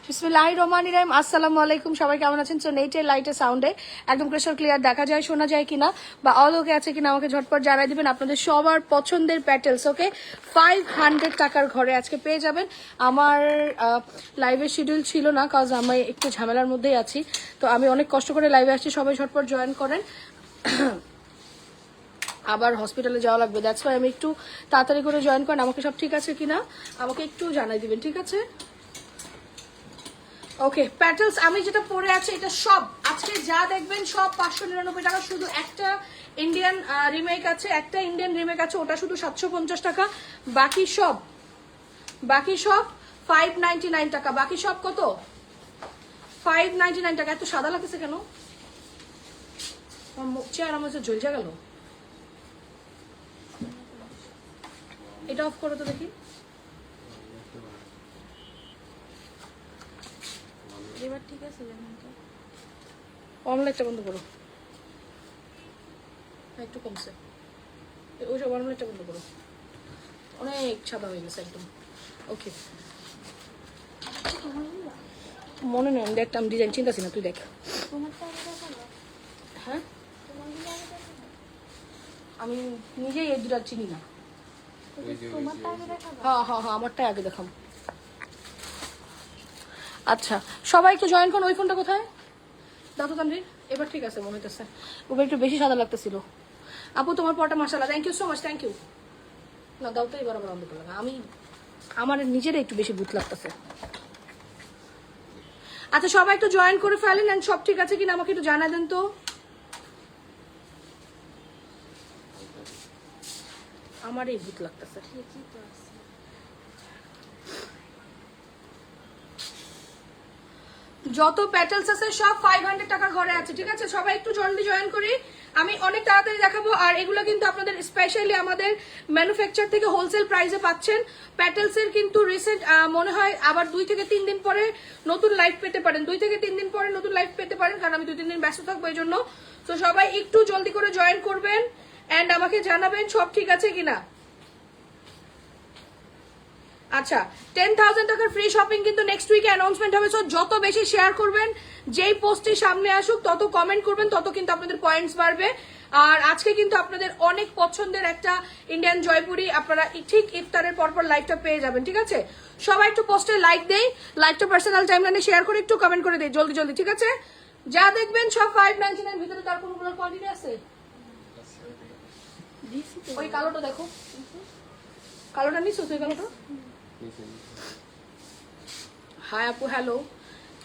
বিসমিল্লাহির রহমানির রহিম। আসসালামু আলাইকুম, সবাই কেমন আছেন? সো নেটের লাইটের সাউন্ডে একদম ক্রিস্টাল ক্লিয়ার দেখা যায়, শোনা যায় কিনা বা অল ওকে আছে কিনা আমাকে ঝটপট জানাই দিবেন। আপনাদের সবার পছন্দের প্যাটেলস ওকে 500 টাকার ঘরে আজকে পেয়ে যাবেন। আমার লাইভের শিডিউল ছিল না, কাজ আমি একটু ঝামেলার মধ্যেই আছি, তো আমি অনেক কষ্ট করে লাইভে আসছি। সবাই ঝটপট জয়েন করেন, আবার হসপিটালে যাওয়া লাগবে, দ্যাটস ওয়াই আমি একটু তাড়াতাড়ি করে জয়েন করেন। আমাকে সব ঠিক আছে কিনা আমাকে একটু জানাই দিবেন, ঠিক আছে? ওকে, প্যাটেলস আমি যেটা পরে আছে এটা সব আজকে যা দেখবেন সব 599 টাকা। শুধু একটা ইন্ডিয়ান রিমেক আছে, একটা ইন্ডিয়ান রিমেক আছে, ওটা শুধু 750 টাকা। বাকি সব 599 টাকা। বাকি সব কত? 599 টাকা। এত সাদা লাগতেছে কেন? আমার মুখ চেয়ার আমার যে জ্বলজা গেল। এটা অফ করো তো দেখি। এবার ঠিক আছে, অনলাইনটা বন্ধ করো, একটু কমছে। ওই সব অনলাইনটা বন্ধ করো, অনেক সাদা হয়ে গেছে একদম। ওকে, মনে নেই, আমি দেখতাম ডিজাইন, চিন্তাছি না, তুই দেখ। হ্যাঁ, আমি নিজেই এই দুটা চিনি না। হ্যাঁ হ্যাঁ হ্যাঁ, আমারটাই আগে দেখাম। আচ্ছা, সবাই একটু জয়েন করুন। ওই ফোনটা কোথায়? দাদু তানভীর, এবার ঠিক আছে মনে হইতেছে, ওবার একটু বেশি সাদা লাগতেছিল। আপু তোমার পরটা মাশাআল্লাহ, thank you so much, thank you. না দাও তো, এবার আবার অন্ধ করলাম। আমি আমার নিজেরই একটু বেশি ভূত লাগতেছে। আচ্ছা, সবাই একটু জয়েন করে ফেলেন, এন্ড সব ঠিক আছে কিনা আমাকে একটু জানা দেন তো। আমার এই ভূত লাগতেছে। যত প্যাটেলস আছে সব 500 টাকার ঘরে আছে, ঠিক আছে? সবাই একটু জলদি জয়েন করি, আমি অনেক তাড়াতাড়ি দেখাবো। আর এগুলো কিন্তু আপনাদের স্পেশালি আমাদের ম্যানুফ্যাকচার থেকে হোলসেল প্রাইসে পাচ্ছেন। প্যাটেলস এর কিন্তু রিসেন্ট মনে হয় আবার 2 থেকে 3 দিন পরে নতুন লাইভ পেতে পারেন। 2 থেকে 3 দিন পরে নতুন লাইভ পেতে পারেন, কারণ আমি 2-3 দিন ব্যস্ত থাকবো এই জন্য। তো সবাই একটু জলদি করে জয়েন করবেন এন্ড আমাকে জানাবেন সব ঠিক আছে কিনা। আচ্ছা, 10,000 টাকার ফ্রি শপিং কিন্তু নেক্সট উইকে অ্যানাউন্সমেন্ট হবে। সো যত বেশি শেয়ার করবেন, যেই পোস্টটি সামনে আসুক তত কমেন্ট করবেন, তত কিন্তু আপনাদের পয়েন্টস বাড়বে। আর আজকে কিন্তু আপনাদের অনেক পছন্দের একটা ইন্ডিয়ান জয়পুরি আপনারা ঠিক ইফতারের পরপর লাইভটা পেয়ে যাবেন, ঠিক আছে? সবাই একটু পোস্টে লাইক দেই, লাইভটা পার্সোনাল টাইমলাইনে শেয়ার করে একটু কমেন্ট করে দেই জলদি জলদি, ঠিক আছে? যা দেখবেন সব 599 ভিতরে। তার কোনো কোয়ান্টিটি আছে? ওই কালোটা দেখো, কালোটা নিছো তুই? কালোটা হাই আপু, হ্যালো।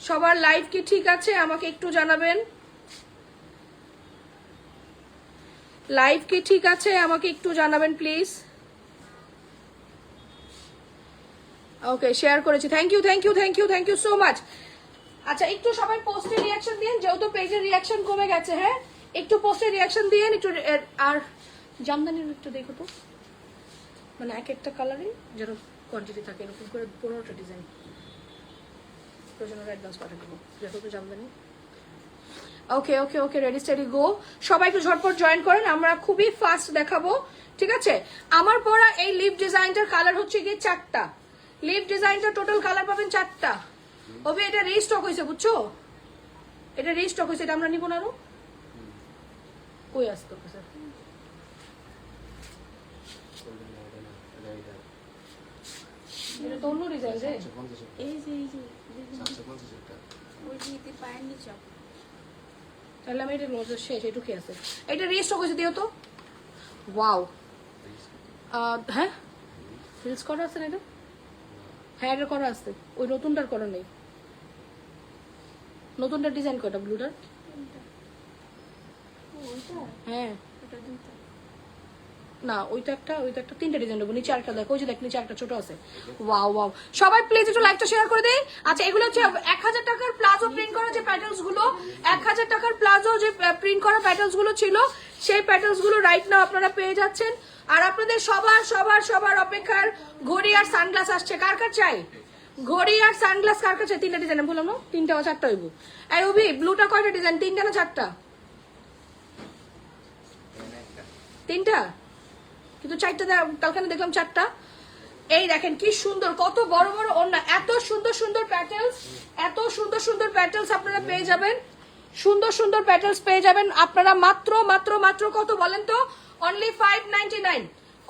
সবার লাইভ কি ঠিক আছে আমাকে একটু জানাবেন। লাইভ কি ঠিক আছে আমাকে একটু জানাবেন প্লিজ। ওকে, শেয়ার করেছি, thank you thank you thank you thank you so much. আচ্ছা, একটু সবাই পোস্টে রিয়াকশন দিন, যেহেতু পেজের রিয়াকশন কমে গেছে। হ্যাঁ, একটু পোস্টে রিয়াকশন দিন একটু। আর জামদানির একটু দেখো তো, মানে এক একটা কালারই যেন কোয়ান্টিটি থাকে, এরকম করে 15টা ডিজাইন প্রয়োজনের অ্যাডভান্স পাঠিয়ে দেবো, দেখো তো জামদানি। ওকে ওকে ওকে, রেডি স্টেডি গো। সবাই একটু ঝটপট জয়েন করেন, আমরা খুবই ফাস্ট দেখাবো, ঠিক আছে? আমার পরা এই লিভ ডিজাইনটার কালার হচ্ছে গিয়ে 4টা। লিভ ডিজাইনটা টোটাল কালার পাবেন 4টা। ওবে, এটা রিস্টক হয়েছে, বুঝছো? এটা রিস্টক হয়েছে, এটা আমরা নিব না। আরো কই আসতো স্যার? এটা তো অন্য ডিজাইন রে। এই যে ওই যে পায়ের নিচে তাহলে আমি এটা নজর শেষ, এটুকু আছে। এটা রিস্টক হয়েছে, দিও তো। ওয়াও, হ্যাঁ রিলস করা আছে না এটা? হ্যাঁ, এটা করা আছে, ওই নতুনটার করা নেই। নতুনটার ডিজাইন কয়টা? ব্লুটার? হ্যাঁ না, ওইটা একটা, ওইটা একটা, 3টা ডিজাইন দেবো। নিচে আরেকটা দেখো, ওই যে দেখ নিচে একটা ছোট আছে। ওয়াও ওয়াও, সবাই প্লিজ একটু লাইকটা শেয়ার করে দেই। আচ্ছা, এগুলো হচ্ছে 1000 টাকার প্লাজো প্রিন্ট করা যে প্যাটেলস গুলো, 1000 টাকার প্লাজো যে প্রিন্ট করা প্যাটেলস গুলো ছিল, সেই প্যাটেলস গুলো রাইট নাও আপনারা পেয়ে যাচ্ছেন। আর আপনাদের সবার সবার সবার অপেক্ষার ঘড়ি আর সানগ্লাস আসছে। কার কার চাই ঘড়ি আর সানগ্লাস? কার কার চাই? 3টা ডিজাইন বললাম না, 3টা বা 4টা হইব। এই ওবি, ব্লুটা কয়টা ডিজাইন? 3টা না 4টা? 3টা, কিন্তু 4টা কালখানে দেখলাম 4টা। এই দেখেন কি সুন্দর, কত বড় বড় ওড়না, এত সুন্দর সুন্দর প্যাটেলস, এত সুন্দর সুন্দর প্যাটেলস আপনারা পেয়ে যাবেন, সুন্দর সুন্দর প্যাটেলস পেয়ে যাবেন আপনারা মাত্র মাত্র মাত্র কত বলেন তো, অনলি 599,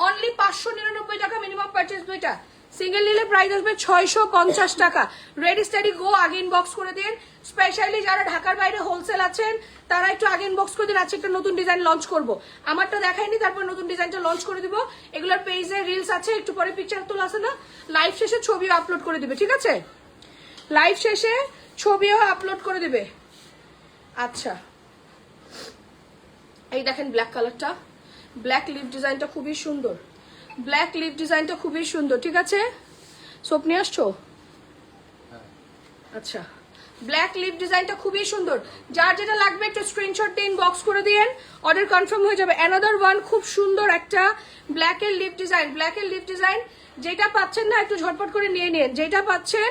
অনলি 599 টাকা মিনিমাম পারচেজ দুইটা। সিঙ্গেল নিলে প্রাইস আসবে 650 টাকা। রেডি স্টাডি গো, আগে ইনবক্স করে দিন। স্পেশালি যারা ঢাকার বাইরে হোলসেল আছেন তারা একটু আগে ইনবক্স করে দিন, আজকে একটা নতুন ডিজাইন লঞ্চ করব। আমারটা দেখাইনি, তারপর নতুন ডিজাইনটা লঞ্চ করে দিব। এগুলোর পেজে রিলস আছে, একটু পরে পিকচার তোলা আছে না, লাইভ শেষে ছবিও আপলোড করে দিবে, ঠিক আছে? লাইভ শেষে ছবিও আপলোড করে দিবে। আচ্ছা, এই দেখেন ব্ল্যাক কালারটা, ব্ল্যাক লিভ ডিজাইনটা খুবই সুন্দর, ব্ল্যাক লিভ ডিজাইনটা খুবই সুন্দর, ঠিক আছে? সোপ নিয়ে আসছো? আচ্ছা, ব্ল্যাক লিভ ডিজাইনটা খুবই সুন্দর। যার যেটা লাগবে একটু স্ক্রিনশট দিয়ে ইনবক্স করে দিয়েন, অর্ডার কনফার্ম হয়ে যাবে। অ্যানাদার ওয়ান খুব সুন্দর একটা ব্ল্যাকের লিভ ডিজাইন, ব্ল্যাকের লিভ ডিজাইন। যেটা পাচ্ছেন না একটু ঝটপট করে নিয়ে নিন, যেটা পাচ্ছেন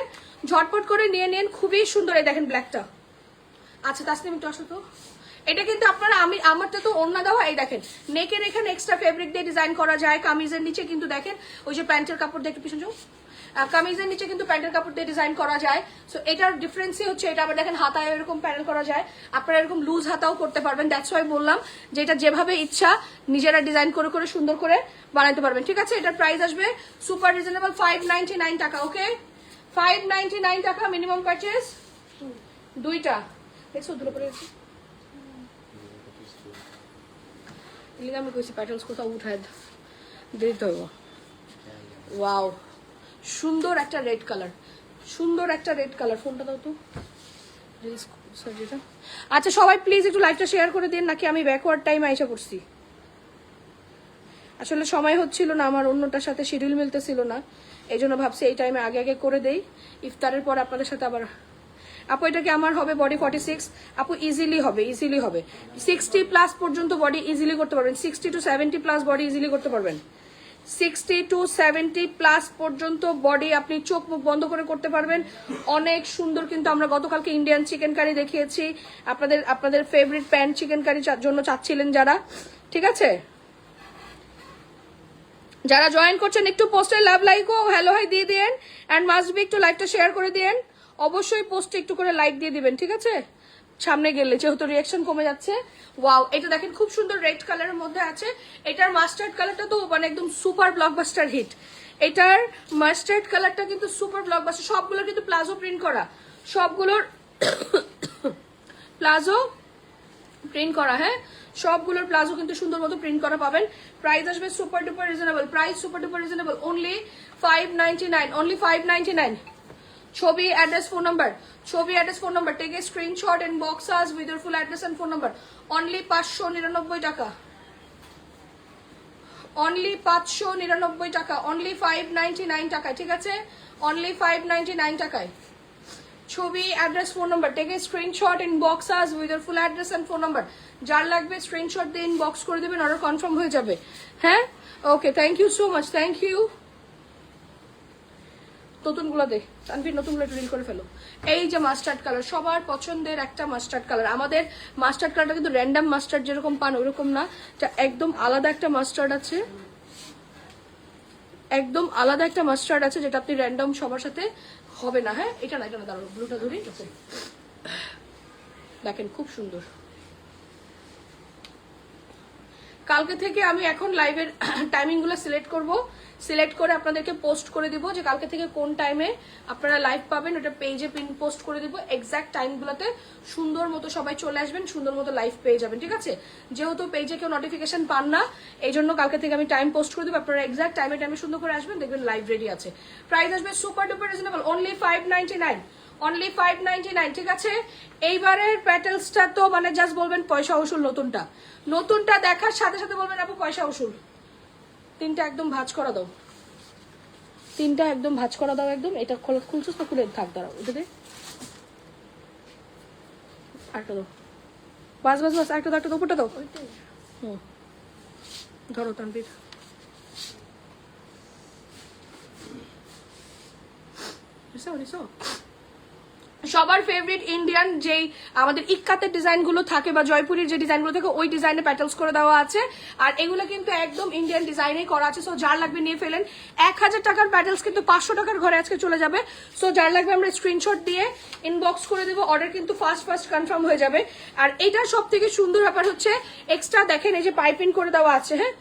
ঝটপট করে নিয়ে নিন, খুবই সুন্দর। এই দেখেন ব্ল্যাকটা। আচ্ছা তাসনিম একটু আসো তো। এটা কিন্তু আপনারা, আমারটা তো ওড়না দেওয়া, এই দেখেন নেকের এখানে এক্সট্রা ফেব্রিক দিয়ে ডিজাইন করা যায়। কামিজের নিচে কিন্তু দেখেন ওই যে প্যান্টের কাপড় দিয়ে, একটু পিছন যাও, কামিজের নিচে কিন্তু প্যান্টের কাপড় দিয়ে ডিজাইন করা যায়। সো এটার ডিফারেন্সই হচ্ছে এটা। আবার দেখেন হাতায় এরকম প্যানেল করা যায়, আপনারা এরকম লুজ হাতাও করতে পারবেন। দ্যাটস ওয়াই বললাম যে এটা যেভাবে ইচ্ছা নিজেরা ডিজাইন করে করে সুন্দর করে বানাতে পারবেন, ঠিক আছে? এটার প্রাইস আসবে সুপার রিজনেবল 599 টাকা। ওকে, 599 টাকা মিনিমাম পারচেজ দুইটা। দেখছো দূরে পড়ে গেছে, আমি কইছি প্যাটার্নস কোথাও উঠায় দিতে হইব। ওয়াও, সুন্দর একটা রেড কালার, সুন্দর একটা রেড কালার। ফোনটা দাও তো। আচ্ছা সবাই প্লিজ একটু লাইভটা শেয়ার করে দিন, নাকি আমি ব্যাকওয়ার্ড টাইম আইসা করছি। আসলে সময় হচ্ছিল না, আমার অন্যটার সাথে শিডিউল মিলতেছিল না, এই জন্য ভাবছি এই টাইমে আগে আগে করে দেই, ইফতারের পর আপনাদের সাথে আবার। আপু এটা কি আমার হবে বডি 46? আপু ইজিলি হবে, ইজিলি হবে। 60 প্লাস পর্যন্ত বডি ইজিলি করতে পারবেন, 60 to 70 প্লাস বডি ইজিলি করতে পারবেন। 60 to 70 প্লাস পর্যন্ত বডি আপনি চোখ মুখ বন্ধ করে করতে পারবেন। অনেক সুন্দর। কিন্তু আমরা গতকালকে ইন্ডিয়ান চিকেন কারি দেখিয়েছি, আপনাদের ফেভারিট প্যান চিকেন কারির জন্য চাচ্ছিলেন যারা, ঠিক আছে? যারা জয়েন করছেন একটু পোস্টে লাভ লাইক ও হ্যালো হাই দিয়ে দেন, অ্যান্ড মাস্ট বি একটু লাইকটা শেয়ার করে দেন। অবশ্যই পোস্টে একটু করে লাইক দিয়ে দিবেন, ঠিক আছে? সামনে গেলে যেহেতু রিঅ্যাকশন কমে যাচ্ছে। ওয়াও, এটা দেখেন খুব সুন্দর রেড কালারের মধ্যে আছে। এটার মাস্টার্ড কালারটা তো মানে একদম সুপার ব্লকবাস্টার হিট। এটার মাস্টার্ড কালারটা কিন্তু সুপার ব্লকবাস্টার। সবগুলো কিন্তু প্লাজো প্রিন্ট করা, সবগুলোর প্লাজো প্রিন্ট করা। হ্যাঁ, সবগুলোর প্লাজো কিন্তু সুন্দর মতো প্রিন্ট করা পাবেন। প্রাইস আসবে super duper reasonable, price super duper reasonable, only 599, only 599। ছবি, অ্যাড্রেস, ফোন নাম্বার, ছবি, address, phone number, take a screenshot and box us with your full address and phone number. Only 599 টাকা, only 599 টাকা, only 599 টাকায়, ঠিক আছে? Only 599 টাকায়। ছবি, address, phone number, take a screenshot in box us with your full address and phone number. যার লাগবে screenshot দিয়ে ইনবক্স করে দেবেন, অর্ডার কনফার্ম হয়ে যাবে। হ্যাঁ, okay, thank you so much, thank you. নতুনগুলো দেখ তানভীর, নতুনগুলো একটু রিল করে ফেলো। এই যে মাস্টার্ড কালার, সবার পছন্দের একটা মাস্টার্ড কালার। আমাদের মাস্টার্ড কালারটা কিন্তু র্যান্ডাম মাস্টার্ড যেরকম পান ওরকম না, এটা একদম আলাদা একটা মাস্টার্ড আছে, একদম আলাদা একটা মাস্টার্ড আছে যেটা আপনি র্যান্ডাম সবার সাথে হবে না। হ্যাঁ, এটা না, এটা না, দাঁড়ানো, ব্লুটা ধরি। দেখেন খুব সুন্দর। কালকে থেকে আমি এখন লাইভের টাইমিংগুলো সিলেক্ট করব, সিলেক্ট করে আপনাদেরকে পোস্ট করে দিব যে কালকে থেকে কোন টাইমে আপনারা লাইভ পাবেন। ওটা পেজে পিন পোস্ট করে দিব, এক্সাক্ট টাইমগুলোতে সুন্দর মতো সবাই চলে আসবেন, সুন্দর মতো লাইভ পেয়ে যাবেন, ঠিক আছে? যেহেতু পেজে কেউ নোটিফিকেশন পান না, এই জন্য কালকে থেকে আমি টাইম পোস্ট করে দেবো, আপনারা এক্সাক্ট টাইমে টাইমে সুন্দর করে আসবেন, দেখবেন লাইভ রেডি আছে। প্রাইস আসবে super duper reasonable, only 599, only 599, ঠিক আছে? এইবারের প্যাটেলসটা তো মানে জাস্ট বলবেন পয়সা উসুল। নতুনটা দেখার সাথে সাথে বলবেন আপু পয়সা উসুল। তিনটা একদম ভাঁজ করা দাও, তিনটা একদম ভাঁজ করা দাও একদম। এটা খুলছিস না, খুলে থাক, দাঁড়াও, এটা দে, আরেকটা দাও, বাস বাস বাস, আরেকটা দাও, একটা উপরটা দাও। হুম, ধরো তানভীর। সবার ফেভারিট ইন্ডিয়ান যেই আমাদের ইক্কাতের ডিজাইনগুলো থাকে বা জয়পুরের যে ডিজাইনগুলো থাকে ওই ডিজাইনে প্যাটেলস করে দেওয়া আছে। আর এগুলো কিন্তু একদম ইন্ডিয়ান ডিজাইনেই করা আছে। সো যার লাগবে নিয়ে ফেলেন। 1000 টাকার প্যাটেলস কিন্তু 500 টাকার ঘরে আজকে চলে যাবে। সো যার লাগবে আমরা স্ক্রিনশট দিয়ে ইনবক্স করে দেবো, অর্ডার কিন্তু ফার্স্ট কনফার্ম হয়ে যাবে। আর এটা সব থেকে সুন্দর ব্যাপার হচ্ছে এক্সট্রা দেখেন এই যে পাইপিং করে দেওয়া আছে। হ্যাঁ,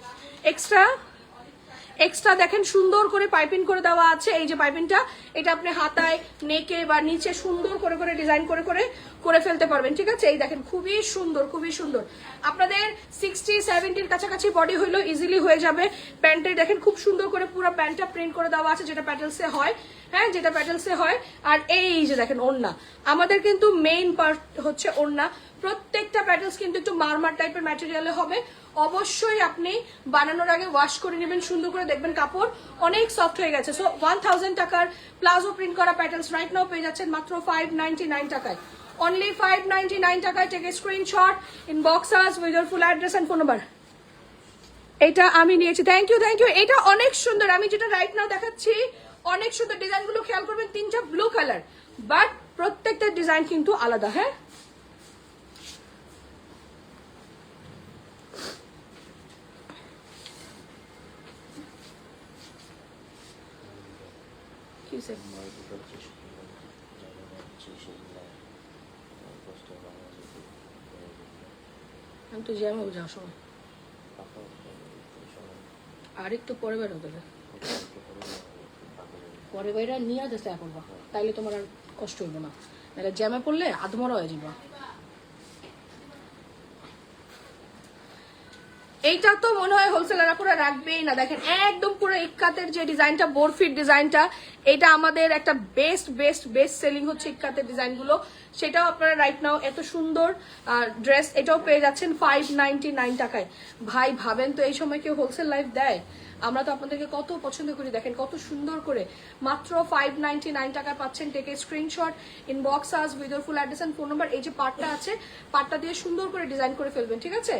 এক্সট্রা দেখেন সুন্দর করে পাইপিং করে দেওয়া আছে। এই যে পাইপিংটা, এটা আপনি হাতায়, নেকে বা নিচে সুন্দর করে করে ডিজাইন করে করে করে ফেলতে পারবেন। ঠিক আছে, এই দেখেন খুবই সুন্দর, খুবই সুন্দর। আপনাদের 60-70 কাছাকাছি বডি হইলেও ইজিলি হয়ে যাবে। প্যান্টে দেখেন খুব সুন্দর করে পুরো প্যান্টটা প্রিন্ট করে দেওয়া আছে, যেটা প্যাটেলসে হয়। হ্যাঁ, যেটা প্যাটেলসে হয়। আর এই যে দেখেন ওড়না, আমাদের কিন্তু মেইন পার্ট হচ্ছে ওড়না। প্রত্যেকটা প্যাটেলস কিন্তু একটু মারমার টাইপের ম্যাটেরিয়ালে হবে। অবশ্যই আপনি বানানোর আগে ওয়াশ করে নেবেন সুন্দর করে, দেখবেন কাপড় অনেক সফট হয়ে গেছে। সো 1000 টাকার প্লাজো প্রিন্ট করা প্যাটেলস রাইট নাও পেয়ে যাচ্ছেন মাত্র 599 টাকায়। অনলি 599 টাকায়। Take a screenshot, inbox us with your full address and phone number. এটা আমি নিয়েছি, থ্যাংক ইউ। এটা অনেক সুন্দর, আমি যেটা রাইট নাও দেখাচ্ছি অনেক সুন্দর। ডিজাইনগুলো খেয়াল করবেন, 3টা ব্লু কালার, বাট প্রত্যেকটা ডিজাইন কিন্তু আলাদা। হ্যাঁ, আমি তো জ্যাম হয়ে যাওয়ার সময় আরেকটু পরে বের হতে হবে। পরে বাইরে নিয়ে যেতে করবা, তাইলে তোমার আর কষ্ট হইব না, নাহলে জ্যামে পড়লে আধমরা হয়ে যাবা। এইটা তো মনে হয় হোলসেলাররা পুরো রাখবেই না। দেখেন একদম পুরো ইক্কাতের যে ডিজাইনটা, বরফির ডিজাইনটা, এটা আমাদের একটা বেস্ট সেলিং হচ্ছে ইক্কাতের ডিজাইনগুলো। সেটাও আপনারা রাইট নাও এত সুন্দর ড্রেস এটাও পেয়ে যাচ্ছেন 599 টাকায়। ভাই ভাবেন তো এই সময় কেউ হোলসেল লাইফ দেয়? আমরা তো আপনাদেরকে কত পছন্দ করি, দেখেন কত সুন্দর করে মাত্র 599 টাকায় পাচ্ছেন। Take a screenshot, inbox us with your full address and phone number. এই যে পার্টটা আছে, পার্টটা দিয়ে সুন্দর করে ডিজাইন করে ফেলবেন। ঠিক আছে,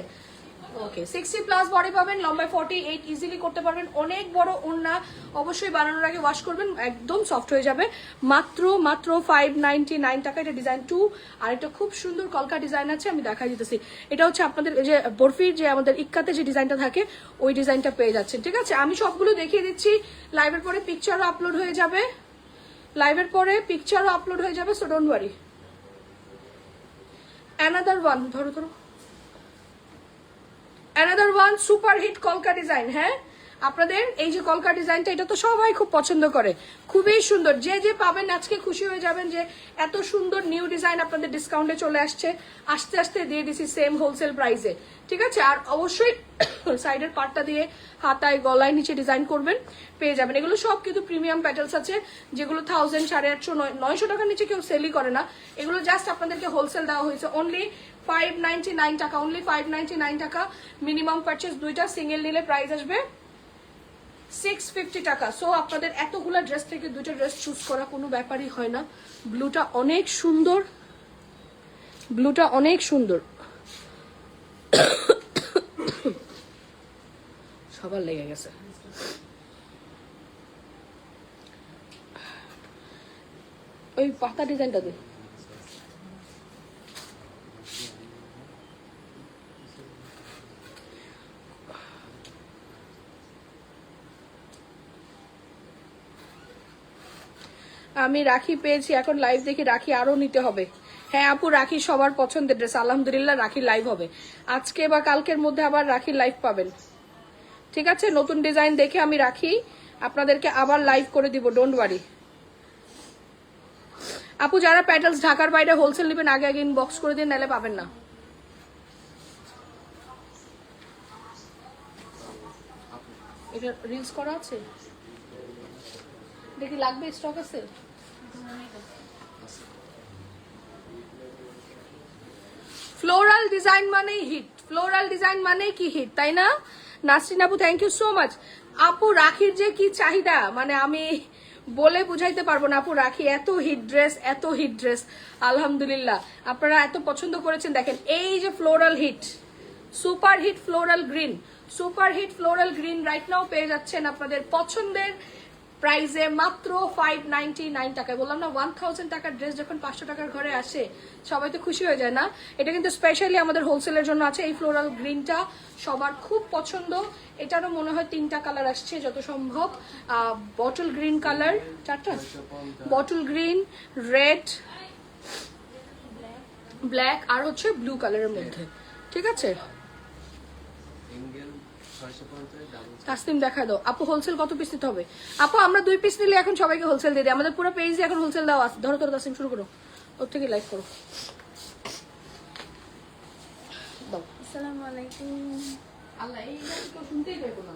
ওকে। 60+ বডি পাবেন, লম্বায় 48 ইজিলি করতে পারবেন। অনেক বড় ওড়না, অবশ্যই বানানোর আগে ওয়াশ করবেন, একদম সফট হয়ে যাবে। মাত্র 599 টাকা। এটা ডিজাইন 2। আর একটা খুব সুন্দর কলকা ডিজাইন আছে, আমি দেখাই দিতেছি। এটা হচ্ছে আপনাদের যে বরফির যে আমাদের ইক্কাতে যে ডিজাইনটা থাকে ওই ডিজাইনটা পেয়ে যাচ্ছেন। ঠিক আছে, আমি সবগুলো দেখিয়ে দিচ্ছি। লাইভের পরে পিকচারও আপলোড হয়ে যাবে, so don't worry. Another one, ধরো অ্যানাদার ওয়ান সুপার হিট কলকা ডিজাইন। হ্যাঁ, আপনাদের এই যে কলকা ডিজাইনটা, এটা তো সবাই খুব পছন্দ করে, খুবই সুন্দর। যে যে পাবেন আজকে খুশি হয়ে যাবেন যে এত সুন্দর নিউ ডিজাইন আপনাদের ডিসকাউন্টে চলে আসছে। আস্তে আস্তে দিয়ে দিছি সেম হোলসেল প্রাইসে। ঠিক আছে, আর অবশ্যই সাইডের পার্টটা দিয়ে হাতায়, গলায়, নিচে ডিজাইন করবেন, পেয়ে যাবেন। এগুলো সব কিন্তু প্রিমিয়াম প্যাটেলস আছে, যেগুলো 1000, 850, 900 টাকার নিচে কেউ সেলই করে না। এগুলো জাস্ট আপনাদেরকে হোলসেল দেওয়া হয়েছে অনলি 599 টাকা। অনলি 599 টাকা। মিনিমাম পারচেস 2টা, সিঙ্গেল নিলে প্রাইস আসবে 650 টাকা। সো আপনাদের এতগুলা ড্রেস থেকে 2টা ড্রেস চুজ করা কোনো ব্যাপারই হয় না। ব্লুটা অনেক সুন্দর, সবার লেগে গেছে। ওই পাতা ডিজাইনটা দে। আমি রাখি পেয়েছি, এখন লাইভ দেখি রাখি আরো নিতে হবে। হ্যাঁ আপু, রাখি সবার পছন্দের ড্রেস। আলহামদুলিল্লাহ, রাখি লাইভ হবে আজকে বা কালকের মধ্যে, আবার রাখি লাইভ পাবেন। ঠিক আছে, নতুন ডিজাইন দেখে আমি রাখি আপনাদেরকে আবার লাইভ করে দিব, ডোন্ট ওয়ারি। আপু যারা প্যাটেলস ঢাকার বাইরে হোলসেল নেবেন আগে ইনবক্স করে দিন, নাহলে পাবেন না। এটা রিলস করা আছে, দেখি লাগবে, স্টক আছে। ফ্লোরাল ডিজাইন মানেই হিট, ফ্লোরাল ডিজাইন মানেই কি হিট, তাই না? নাসরিন আপু থ্যাংক ইউ সো মাচ। আপু রাখির যে কি চাহিদা, মানে আমি বলে বুঝাইতে পারবো না। আপু রাখি এত হিট ড্রেস, আলহামদুলিল্লাহ আপনারা এত পছন্দ করেছেন। দেখেন এই যে floral hit, super hit floral green right now পেয়ে যাচ্ছেন আপনাদের পছন্দের প্রাইসে মাত্র 599 টাকায়। বললাম না 1000 টাকার ড্রেস যখন 500 টাকার ঘরে আসে সবাই তো খুশি হয়ে যায় না। এটা কিন্তু স্পেশালি আমাদের হোলসেলের জন্য আছে। এই ফ্লোরাল গ্রিনটা সবার খুব পছন্দ। এটারও মনে হয় 3টা কালার আসছে যত সম্ভব। বটল গ্রিন কালার, 4টা বটল গ্রিন, রেড, ব্ল্যাক আর হচ্ছে ব্লু কালারের মধ্যে। ঠিক আছে, তাসলিম দেখা দাও আপু হোলসেল কত পিস নিতে হবে? আপু আমরা 2 পিস নিলে এখন সবাইকে হোলসেল দিয়ে দিই। আমাদের পুরো পেজে এখন হোলসেল দেওয়া আছে। ধরো তাসলিম শুরু করো, ওর থেকে লাইভ করো। দাও। আসসালামু আলাইকুম। আল্লাহ এই তো শুনতেই পাইবো না।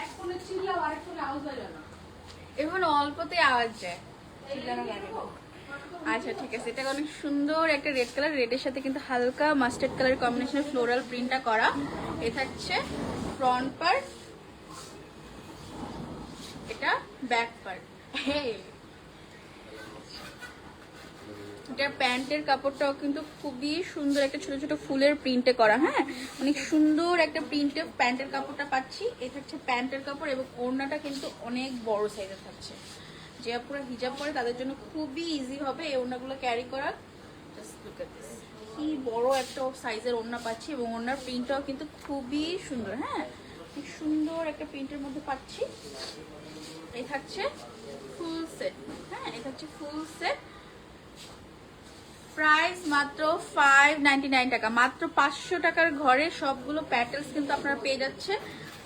এক ফোনে চিল্লাও আরেক ফোনে আওয়াজ হয় না। এখন অল্পতে আওয়াজ যায়, চিল্লানো লাগে না। আচ্ছা ঠিক আছে, এটা অনেক সুন্দর একটা রেড কালার, রেডের সাথে কিন্তু হালকা মাস্টার্ড কালার কম্বিনেশনে ফ্লোরাল প্রিন্টটা করা। এ থাকছে ফ্রন্ট পার্ট, এটা ব্যাক পার্ট। এটা প্যান্টের কাপড়টাও কিন্তু খুবই সুন্দর একটা ছোট ছোট ফুলের প্রিন্টে করা। হ্যাঁ, অনেক সুন্দর একটা প্রিন্টে প্যান্টের কাপড়টা পাচ্ছি। এই থাকছে প্যান্টের কাপড় এবং ওড়নাটা কিন্তু অনেক বড় সাইজের থাকছে। যে পুরো হিজাব পরে তাদের জন্য খুবই ইজি হবে এই ওড়নাগুলো ক্যারি করা। জাস্ট লুক এট দিস, কি বড় একটা সাইজের ওড়না পাচ্ছি এবং ওড়নার প্রিন্টটাও কিন্তু খুবই সুন্দর। হ্যাঁ, খুব সুন্দর একটা প্রিন্টের মধ্যে পাচ্ছি। এই থাকছে ফুল সেট। হ্যাঁ, এটা হচ্ছে ফুল সেট। প্রাইস মাত্র 599 টাকা। মাত্র 500 টাকার ঘরে সবগুলো প্যাটেলস কিন্তু আপনারা পেয়ে যাচ্ছে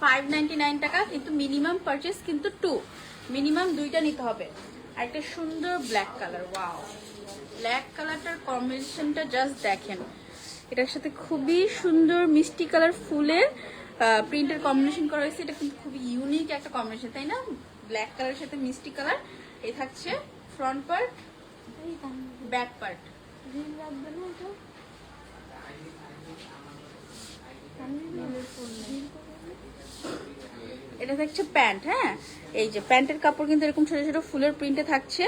599 টাকা। কিন্তু মিনিমাম পারচেস কিন্তু 2, মিনিমাম 2টা নিতে হবে। আর একটা সুন্দর ব্ল্যাক কালার, ওয়াও, ব্ল্যাক কালারটার কম্বিনেশনটা জাস্ট দেখেন। এটার সাথে খুবই সুন্দর মিষ্টি কালার ফুলের প্রিন্টের কম্বিনেশন করা হয়েছে। এটা কিন্তু খুবই ইউনিক একটা কম্বিনেশন, তাই না? ব্ল্যাক কালারের সাথে মিষ্টি কালার। এই থাকছে ফ্রন্ট পার্ট, ব্যাক পার্ট। এটা থাকছে প্যান্ট। হ্যাঁ, এই যে প্যান্টের কাপড় কিন্তু এরকম ছোট ছোট ফুলের প্রিন্টে থাকছে।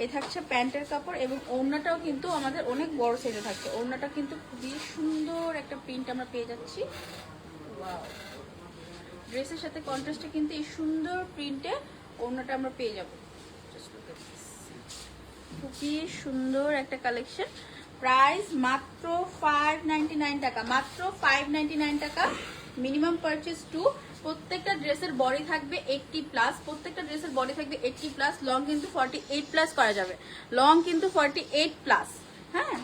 এই থাকছে প্যান্টের কাপড় এবং ওড়নাটাও কিন্তু আমাদের অনেক বড় সাইজে থাকছে। ওড়নাটা কিন্তু খুবই সুন্দর একটা প্রিন্ট আমরা পেয়ে যাচ্ছি। ওয়াও, ড্রেসের সাথে কন্ট্রাস্টে কিন্তু এই সুন্দর প্রিন্টে ওড়নাটা আমরা পেয়ে যাব। খুবই সুন্দর একটা কালেকশন। প্রাইস মাত্র 599 টাকা। মাত্র 599 টাকা, মিনিমাম পারচেজ 2। প্রত্যেকটা ড্রেসের বডি থাকবে 80+। প্রত্যেকটা ড্রেসের বডি থাকবে 80+। লং কিন্তু 48+ করা যাবে। লং কিন্তু 48+। হ্যাঁ,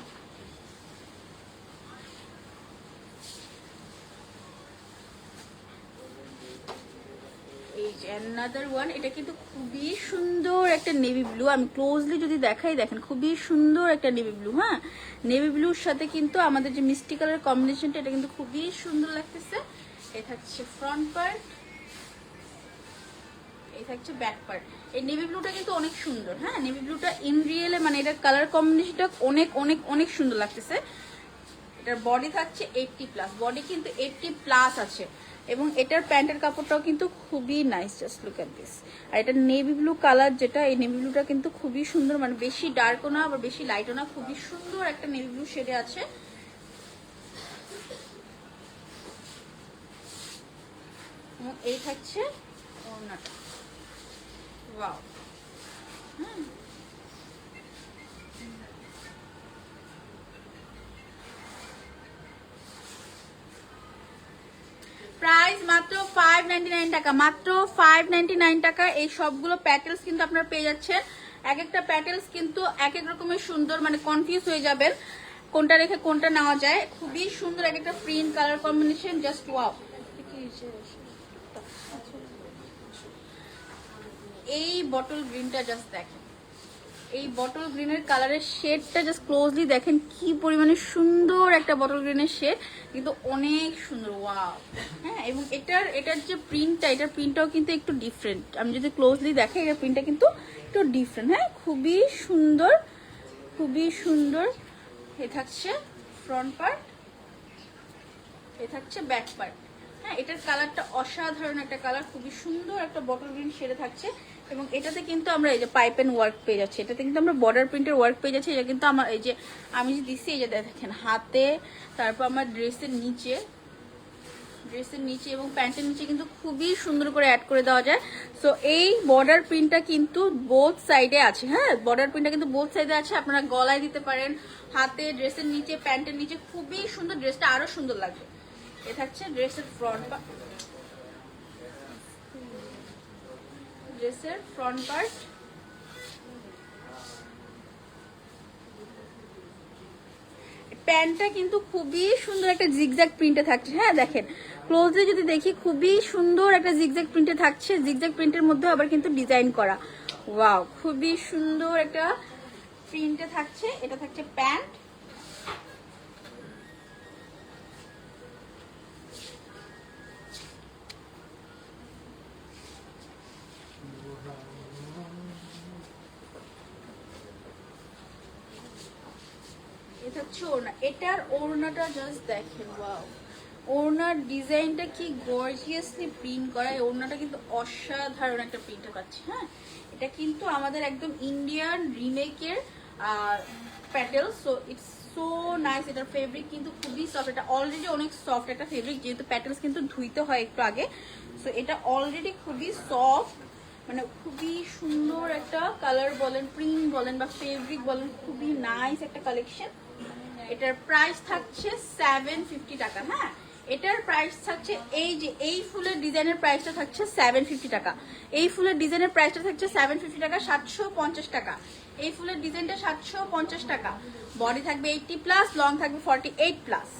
এই যে অ্যানাদার ওয়ান। এটা কিন্তু খুবই সুন্দর একটা নেভি ব্লু। আমি ক্লোজলি যদি দেখাই, দেখেন খুবই সুন্দর একটা নেভি ব্লু। হ্যাঁ, নেভি ব্লুর সাথে কিন্তু আমাদের যে মিষ্টি কালার কম্বিনেশনটা, এটা কিন্তু খুবই সুন্দর লাগতেছে। এই থাকছে ফ্রন্ট পার্ট, এই থাকছে ব্যাক পার্ট। এই নেভি ব্লুটা কিন্তু অনেক সুন্দর। হ্যাঁ, নেভি ব্লুটা ইন রিয়েলে মানে এটার কালার কম্বিনেশনটা অনেক অনেক অনেক সুন্দর লাগতেছে। এটার বডি থাকছে 80+, বডি কিন্তু 80+ আছে এবং এটার প্যান্টের কাপড়টাও কিন্তু খুবই nice. Just look at this. আর এটা নেভি ব্লু কালার, যেটা এই নেভি ব্লুটা কিন্তু খুবই সুন্দর, মানে বেশি ডার্কও না আবার বেশি লাইটও না, খুবই সুন্দর একটা নেভি ব্লু শেডে আছে। এবং এই থাকছে ওড়নাটা, ওয়াও। প্রাইস মাত্র 599 টাকা। মাত্র 599 টাকা। এই সবগুলো প্যাটেলস কিন্তু আপনারা পেয়ে যাচ্ছেন। এক একটা প্যাটেলস কিন্তু এক এক রকমের সুন্দর, মানে কনফিউজ হয়ে যাবেন কোনটা রেখে কোনটা নেওয়া যায়। খুবই সুন্দর এক একটা print colour combination, just wow. এই বটল গ্রিনটা জাস্ট দেখেন, এই বটল গ্রিনের কালারের শেডটা জাস্ট ক্লোজলি দেখেন, কি পরিমাণে সুন্দর একটা বটল গ্রিনের শেড, কিন্তু অনেক সুন্দর, ওয়াও। হ্যাঁ, এবং এটার যে প্রিন্টটা, এটার প্রিন্টটাও কিন্তু একটু ডিফারেন্ট। আমি যদি ক্লোজলি দেখাই, এটার প্রিন্টটা কিন্তু একটু ডিফারেন্ট। হ্যাঁ, খুবই সুন্দর, খুবই সুন্দর। এ থাকছে ফ্রন্ট পার্ট, এ থাকছে ব্যাক পার্ট। হ্যাঁ, এটার কালারটা অসাধারণ একটা কালার, খুবই সুন্দর একটা বটল গ্রিন শেডে থাকছে। এবং এটাতে কিন্তু আমরা এই যে পাইপ এন্ড ওয়ার্ক পেয়ে যাচ্ছি। এটাতে কিন্তু আমরা বর্ডার প্রিন্টের ওয়ার্ক পেয়ে যাচ্ছি। এটা কিন্তু আমার এই যে আমি যে দিচ্ছি, এই যে দেখেন হাতে, তারপর আমার ড্রেসের নিচে ড্রেসের নিচে এবং প্যান্টের নিচে কিন্তু খুবই সুন্দর করে অ্যাড করে দেওয়া যায়। সো এই বর্ডার প্রিন্টটা কিন্তু বোথ সাইডে আছে, হ্যাঁ বর্ডার প্রিন্টটা কিন্তু বোথ সাইডে আছে। আপনারা গলায় দিতে পারেন, হাতে, ড্রেসের নিচে, প্যান্টের নিচে, খুবই সুন্দর, ড্রেসটা আরো সুন্দর লাগবে। এ থাকছে ড্রেসের ফ্রন্ট পার্ট, ড্রেসের ফ্রন্ট পার্ট। প্যান্টটা কিন্তু খুবই সুন্দর একটা জিগজ্যাগ প্রিন্টে থাকছে, হ্যাঁ দেখেন ক্লোজলি যদি দেখি খুবই সুন্দর একটা জিগজ্যাগ প্রিন্টে থাকছে। জিগজ্যাগ প্রিন্টের মধ্যে আবার কিন্তু ডিজাইন করা, ওয়াও খুবই সুন্দর একটা প্রিন্টে থাকছে। এটা থাকছে প্যান্ট, এটা হচ্ছে ওড়না। এটার ওড়নাটা জাস্ট দেখেন, ওয়াও ওড়নার ডিজাইনটা কি গর্জিয়াসলি প্রিন্ট করা। এই ওড়নাটা কিন্তু অসাধারণ একটা প্রিন্টে পাচ্ছি, হ্যাঁ এটা কিন্তু আমাদের একদম ইন্ডিয়ান রিমেকের প্যাটেল। So it's so nice. এটার ফেব্রিক কিন্তু খুবই সফট, এটা অলরেডি অনেক সফট একটা ফেব্রিক, যেহেতু প্যাটেলস কিন্তু ধুইতে হয় একটু আগে। সো এটা অলরেডি খুবই সফট, মানে খুবই সুন্দর একটা কালার বলেন, প্রিন্ট বলেন বা ফেব্রিক বলেন, খুবই নাইস একটা কালেকশন। এটার প্রাইস থাকছে 750 টাকা, হ্যাঁ এটার প্রাইস থাকছে, এই যে এই ফুলের ডিজাইনের প্রাইসটা থাকছে 750 টাকা। এই ফুলের ডিজাইনের প্রাইসটা থাকছে 750 টাকা, 750 টাকা। এই ফুলের ডিজাইনটা 750 টাকা। বডি থাকবে 80+, লং থাকবে 48+।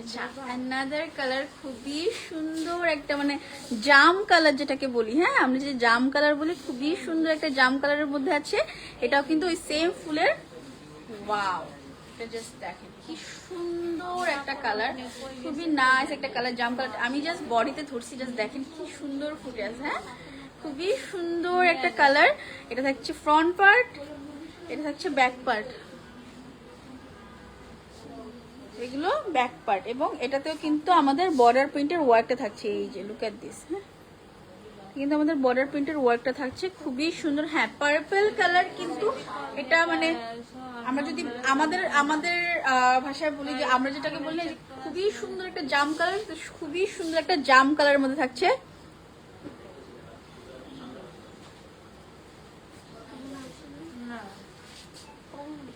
আচ্ছা অ্যানাদার কালার, খুবই সুন্দর একটা মানে জাম কালার যেটাকে বলি, হ্যাঁ আমরা যে জাম কালার বলি, খুবই সুন্দর একটা জাম কালারের মধ্যে আছে। এটাও কিন্তু ওই সেম ফুলের, ওয়াও এটা জাস্ট দেখেন কি সুন্দর একটা কালার, খুবই নাইস একটা কালার, জাম কালার। আমি জাস্ট বডিতে ধরছি, জাস্ট দেখেন কি সুন্দর ফুটে আছে, হ্যাঁ খুবই সুন্দর একটা কালার। এটা থাকছে ফ্রন্ট পার্ট, এটা থাকছে ব্যাক পার্ট, এগুলো ব্যাক পার্ট। এবং এটাতেও কিন্তু আমাদের বর্ডার প্রিন্টের ওয়ার্কটা থাকছে, এই যে লুক এট দিস, হ্যাঁ কিন্তু আমাদের বর্ডার প্রিন্টের ওয়ার্কটা থাকছে খুবই সুন্দর। হ্যাঁ পার্পল কালার, কিন্তু এটা মানে আমরা যদি আমাদের আমাদের ভাষায় বলি, যে আমরা যেটাকে বলি খুবই সুন্দর একটা জাম কালার, খুবই সুন্দর একটা জাম কালারের মধ্যে থাকছে।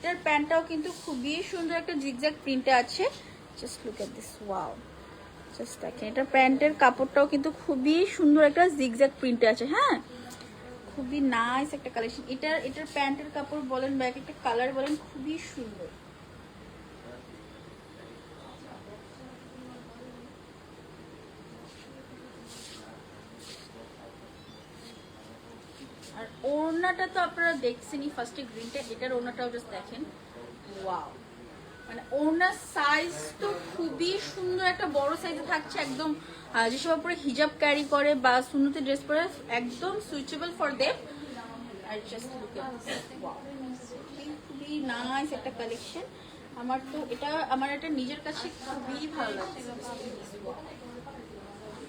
এটার প্যান্টটাও কিন্তু খুবই সুন্দর একটা জিগজ্যাগ প্রিন্টে আছে, just look at this, wow just দেখেন। এটা প্যান্টের কাপড়টাও কিন্তু খুবই সুন্দর একটা জিগজ্যাগ প্রিন্টে আছে, হ্যাঁ খুবই নাইস একটা কালেকশন। এটার প্যান্টের কাপড় বলেন বা একটা কালার বলেন, খুবই সুন্দর। আর ওড়নাটা তো আপনারা দেখছেনই ফার্স্টে গ্রিনটা, এটার ওড়নাটাও জাস্ট দেখেন, ওয়াও মানে ওড়নার সাইজ তো খুবই সুন্দর, একটা বড় সাইজে থাকছে, একদম যেসব উপরে হিজাব ক্যারি করে বা সুন্নতি ড্রেস পরে একদম সুইটেবল ফর দেম। আর just look at this, wow খুবই নাইস একটা কালেকশন। আমার তো এটা আমার এটা নিজের কাছে খুবই ভালো লাগছে।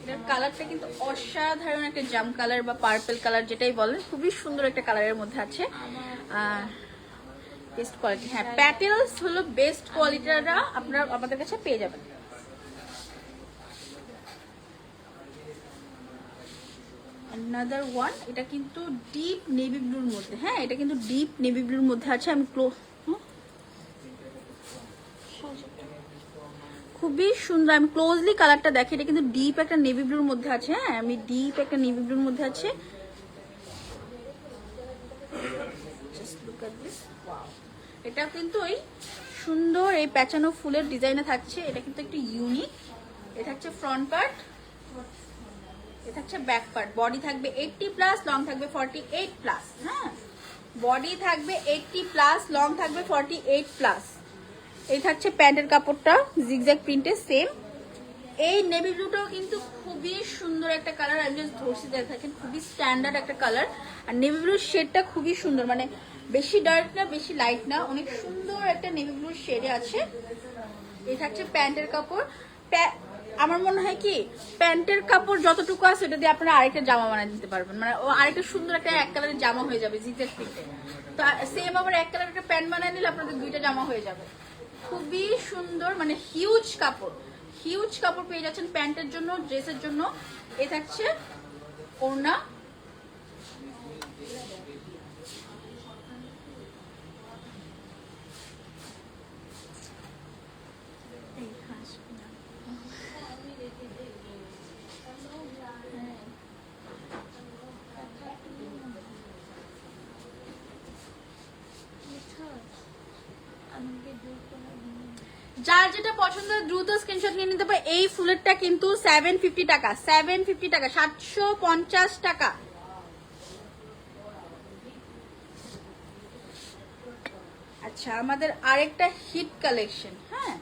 এটার কালারটা কিন্তু অসাধারণ একটা জাম কালার বা পার্পল কালার যেটাই বলেন, খুবই সুন্দর একটা কালারের মধ্যে আছে। বেস্ট কোয়ালিটি, হ্যাঁ প্যাটেলস হলো বেস্ট কোয়ালিটিটা আপনারা আমাদের কাছে পেয়ে যাবেন। another one, এটা কিন্তু ডিপ নেভি ব্লুর মধ্যে, হ্যাঁ এটা কিন্তু ডিপ নেভি ব্লুর মধ্যে আছে। আমি খুবই সুন্দর, আমি ক্লোজলি কালারটা দেখি, এটা কিন্তু ডিপ একটা নেভি ব্লুর মধ্যে আছে, হ্যাঁ আমি ডিপ একটা নেভি ব্লুর মধ্যে আছে। এটা কিন্তু ওই সুন্দর এই প্যাচানো ফুলের ডিজাইনে থাকছে, এটা কিন্তু একটু ইউনিক। এটা থাকছে ফ্রন্ট পার্ট, এটা থাকছে ব্যাক পার্ট। বডি থাকবে 80+, লং থাকবে 48+, হ্যাঁ বডি থাকবে 80+, লং থাকবে 48+। এই থাকছে প্যান্টের কাপড়টা জিগজ্যাগ প্রিন্টে সেম, এই নেভি ব্লুটাও কিন্তু খুবই সুন্দর একটা কালার, আমি জাস্ট ধরছি দেখেন, খুবই স্ট্যান্ডার্ড একটা কালার। আর নেভি ব্লুর শেডটা খুবই সুন্দর, মানে বেশি ডার্ক না বেশি লাইট না, অনেক সুন্দর একটা নেভি ব্লুর শেডে আছে। এই থাকছে প্যান্টের কাপড়। আমার মনে হয় কি প্যান্টের কাপড় যতটুকু আছে ওটা দিয়ে আপনারা আরেকটা জামা বানিয়ে দিতে পারবেন, মানে ও আরেকটা সুন্দর একটা এক কালারের জামা হয়ে যাবে জিতের প্রিন্টে। তো সেম আবার এক কালারের একটা প্যান্ট বানিয়ে নিলে আপনাদের দুইটা জামা হয়ে যাবে। খুবই সুন্দর, মানে হিউজ কাপড়, হিউজ কাপড় পেয়ে যাচ্ছেন প্যান্টের জন্য, ড্রেসের জন্য। এ থাকছে ওড়না, যার যেটা পছন্দ দ্রুত স্ক্রিনশট নিয়ে নিতে পারে। এই ফুলেরটা কিন্তু 750 টাকা, 750 টাকা, 750 টাকা। আচ্ছা, আমাদের আরেকটা হিট কালেকশন, হ্যাঁ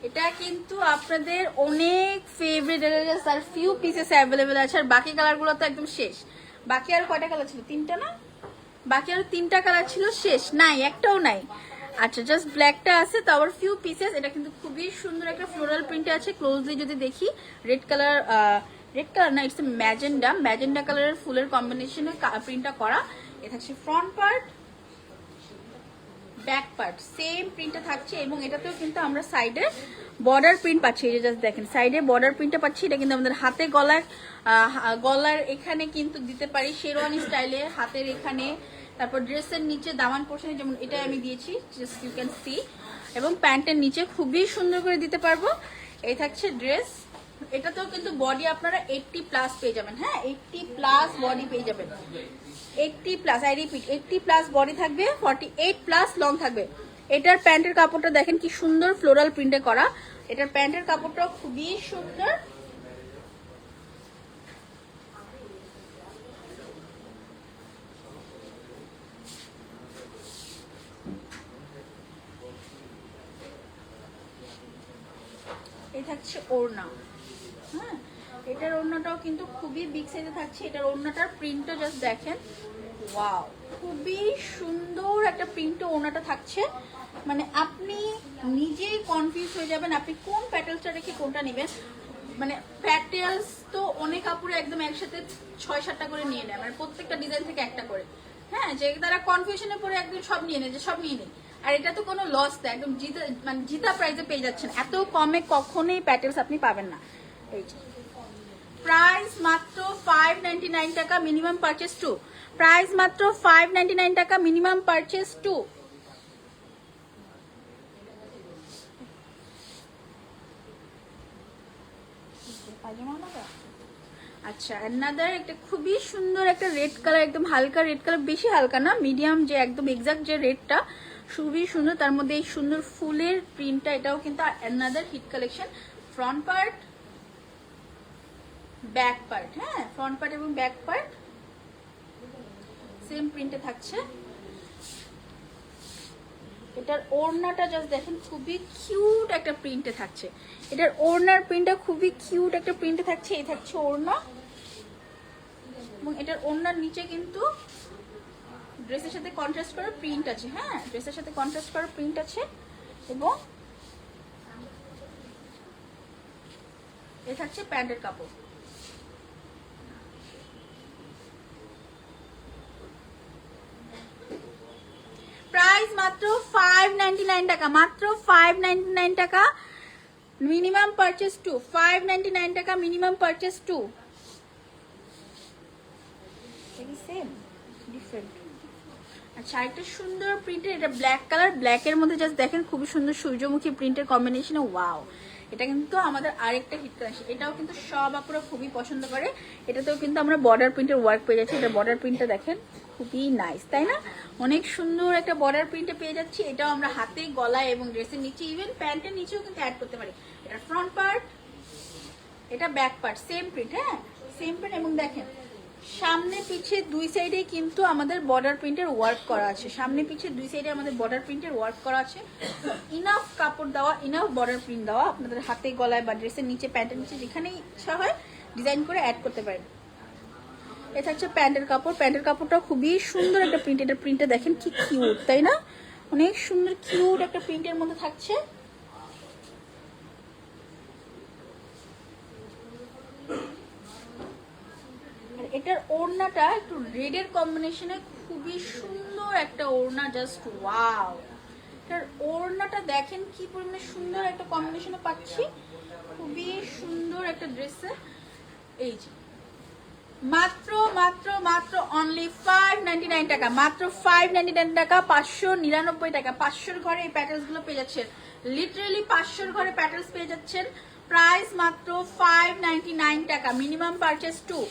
এটা কিন্তু আপনাদের অনেক ফেভারিট, আর ফিউ পিসেস অ্যাভেলেবেল আছে, আর বাকি কালারগুলো তো একদম শেষ। বাকি আর কয়টা কালার ছিল? 3টা না? বাকি আর 3টা কালার ছিল, শেষ, নাই, একটাও নাই। আচ্ছা, জাস্ট ব্ল্যাকটা আছে, তো আবার ফিউ পিসেস। এটা কিন্তু খুবই সুন্দর একটা ফ্লোরাল প্রিন্টে আছে। ক্লোজলি যদি দেখি, রেড কালার না, ইটস ম্যাজেন্ডা কালারের ফুলের কম্বিনেশনে প্রিন্টটা করা। এটা থাকছে front part, back part same প্রিন্টটা থাকছে, এবং এটাতেও কিন্তু আমরা সাইডে বর্ডার প্রিন্ট পাচ্ছি। এই যে জাস্ট দেখেন, সাইডে বর্ডার প্রিন্টটা পাচ্ছি। এটা কিন্তু আমাদের হাতে গলার এখানে কিন্তু দিতে পারি শেরওয়ানি স্টাইলে, হাতের এখানে, তারপর ড্রেসের নিচে দামান পোর্শনে, যেমন এটা আমি দিয়েছি, জাস্ট ইউ ক্যান সি, এবং প্যান্টের নিচে খুবই সুন্দর করে দিতে পারবো। এই থাকছে ড্রেস। এটাতেও কিন্তু বডি আপনারা 80+ পেয়ে যাবেন, হ্যাঁ 80+ বডি পেয়ে যাবেন, 80+, আই রিপিট 80+ বডি থাকবে, 48+ লং থাকবে। এটার প্যান্টের কাপড়টা দেখেন কি সুন্দর ফ্লোরাল প্রিন্টে করা। এটার প্যান্টের কাপড়টাও খুবই সুন্দর। এই থাকছে ওড়না, হ্যাঁ এটার ওড়নাটাও কিন্তু খুবই বিগ সাইজে থাকছে। এটার ওড়নাটার প্রিন্টটা জাস্ট দেখেন, ওয়াও, খুবই সুন্দর একটা প্রিন্ট ওড়নাটা থাকছে। মানে আপনি নিজেই কনফিউজ হয়ে যাবেন আপনি কোন প্যাটেলসটা রেখে কোনটা নেবেন। মানে প্যাটেলস তো অনেক কাপড়ে একদম একসাথে 6-7টা করে নিয়ে নেয়, মানে প্রত্যেকটা ডিজাইন থেকে একটা করে, হ্যাঁ যে তারা কনফিউশনে পড়ে একদম সব নিয়ে নেয়, যে সব নিয়ে নেয়। আর এটা তো কোনো লস না, একদম জিতা প্রাইসে পেয়ে যাচ্ছেন। এত কমে কখনোই প্যাটেলস আপনি পাবেন না। এই যে প্রাইস মাত্র 599 টাকা, মিনিমাম পারচেস 2। প্রাইস মাত্র 599 টাকা, মিনিমাম পারচেস 2। আচ্ছা, অ্যানাদার একটা খুবই সুন্দর একটা রেড কালার, একদম হালকা রেড কালার, বেশি হালকা না, মিডিয়াম, যে একদম এক্সাক্ট যে রেডটা, খুবই সুন্দর। তার মধ্যে এই সুন্দর ফুলের প্রিন্টটা, এটাও কিন্তু another hit collection. Front part, back part, হ্যাঁ ফ্রন্ট পার্ট এবং ব্যাক পার্ট সেম প্রিন্টে থাকছে। এটার ওড়নাটা জাস্ট দেখেন, খুবই কিউট একটা প্রিন্টে থাকছে। এটার ওড়নার প্রিন্টটা খুবই কিউট একটা প্রিন্টে থাকছে। এই থাকছে ওড়না, এবং এটার ওড়নার নিচে কিন্তু ড্রেসের সাথে কন্ট্রাস্ট করা প্রিন্ট আছে, হ্যাঁ ড্রেসের সাথে কন্ট্রাস্ট করা প্রিন্ট আছে। এবং এ থাকছে প্যান্টের কাপড়। প্রাইস মাত্র 599 টাকা, মাত্র 599 টাকা, মিনিমাম পারচেস 2। 599 টাকা, মিনিমাম পারচেস 2। Same different. আচ্ছা, একটা সুন্দর প্রিন্টের, এটা ব্ল্যাক কালার, ব্ল্যাকের মধ্যে জাস্ট দেখেন খুবই সুন্দর সূর্যমুখী প্রিন্টের কম্বিনেশনে, ওয়াও। এটা কিন্তু আমাদের আরেকটা হিট কালেকশন, এটাও কিন্তু সব আপুরা খুবই পছন্দ করে। এটাতেও কিন্তু আমরা বর্ডার প্রিন্টের ওয়ার্ক পেয়ে যাচ্ছি। এটা বর্ডার প্রিন্টটা দেখেন, খুবই নাইস, তাই না? অনেক সুন্দর একটা বর্ডার প্রিন্টে পেয়ে যাচ্ছি। এটাও আমরা হাতে, গলায় এবং ড্রেসের নিচে, ইভেন প্যান্টের নিচেও কিন্তু অ্যাড করতে পারি। এটা ফ্রন্ট পার্ট, এটা ব্যাক পার্ট, সেম প্রিন্ট, হ্যাঁ সেম প্রিন্ট। এবং দেখেন সামনে পিছে দুই সাইডে কিন্তু আমাদের বর্ডার প্রিন্টের ওয়ার্ক করা আছে, সামনে পিছে দুই সাইডে আমাদের বর্ডার প্রিন্টের ওয়ার্ক করা আছে। ইনাফ কাপড় দেওয়া, ইনাফ বর্ডার প্রিন্ট দেওয়া, আপনাদের হাতে গলায় বা ড্রেসের নিচে প্যান্টের নিচে যেখানেই ইচ্ছা হয় ডিজাইন করে অ্যাড করতে পারেন। এটা হচ্ছে প্যান্টের কাপড়, প্যান্টের কাপড়টা খুবই সুন্দর একটা প্রিন্ট, এটা প্রিন্টটা দেখেন কি কিউট, তাই না? অনেক সুন্দর কিউট একটা প্রিন্টের মধ্যে থাকছে। এটার ওড়নাটা একটু রেডের কম্বিনেশনে খুবই সুন্দর একটা ওড়না, জাস্ট ওয়াও। এটার ওড়নাটা দেখেন কি পরিমাণে সুন্দর একটা কম্বিনেশনে পাচ্ছি, খুবই সুন্দর একটা ড্রেসে। এই যে মাত্র মাত্র মাত্র অনলি 599 টাকা, মাত্র 599 টাকা, 599 টাকা। 500 ঘরে এই প্যাটার্নস গুলো পেয়ে যাচ্ছেন, লিটারালি 500 ঘরে প্যাটার্নস পেয়ে যাচ্ছেন। প্রাইস মাত্র 599 টাকা, মিনিমাম পারচেজ 2।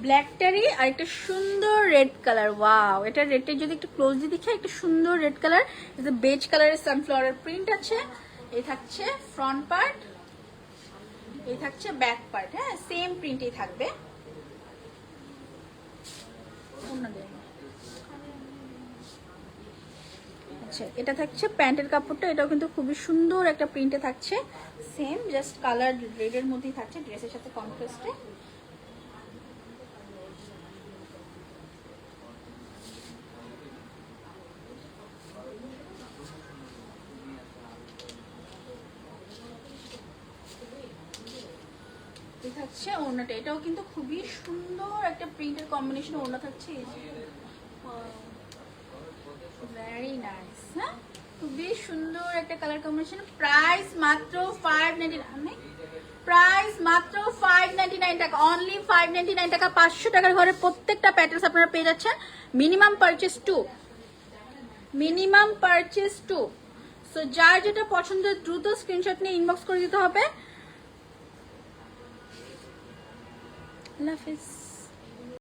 ব্ল্যাকটারই আর একটা সুন্দর রেড কালার, ওয়াও। এটা রেডটা যদি একটু ক্লোজলি দেখে, একটা সুন্দর রেড কালার, এটা বেজ কালারের সানফ্লাওয়ারের প্রিন্ট আছে। এই থাকছে ফ্রন্ট পার্ট, এই থাকছে ব্যাক পার্ট, হ্যাঁ সেম প্রিন্টেই থাকবে। আচ্ছা, এটা থাকছে প্যান্টের কাপড়টা, এটাও কিন্তু খুবই সুন্দর একটা প্রিন্টে থাকছে, সেম জাস্ট কালার রেডের মধ্যেই থাকছে ড্রেসের সাথে কন্ট্রাস্টে। থাকছে ওড়নাটা, এটাও কিন্তু খুবই সুন্দর একটা প্রিন্টের কম্বিনেশন ওড়না থাকছে, ভেরি নাইস, হ্যাঁ খুবই সুন্দর একটা কালার কম্বিনেশন। প্রাইস মাত্র 599, প্রাইস মাত্র 599 টাকা, অনলি 599 টাকা। 500 টাকার ঘরে প্রত্যেকটা প্যাটার্ন আপনারা পেয়ে যাচ্ছেন, minimum purchase 2, minimum purchase 2। So যার যেটা পছন্দ দ্রুত স্ক্রিনশট নিয়ে ইনবক্স করে দিতে হবে। আল্লাহ হাফেজ।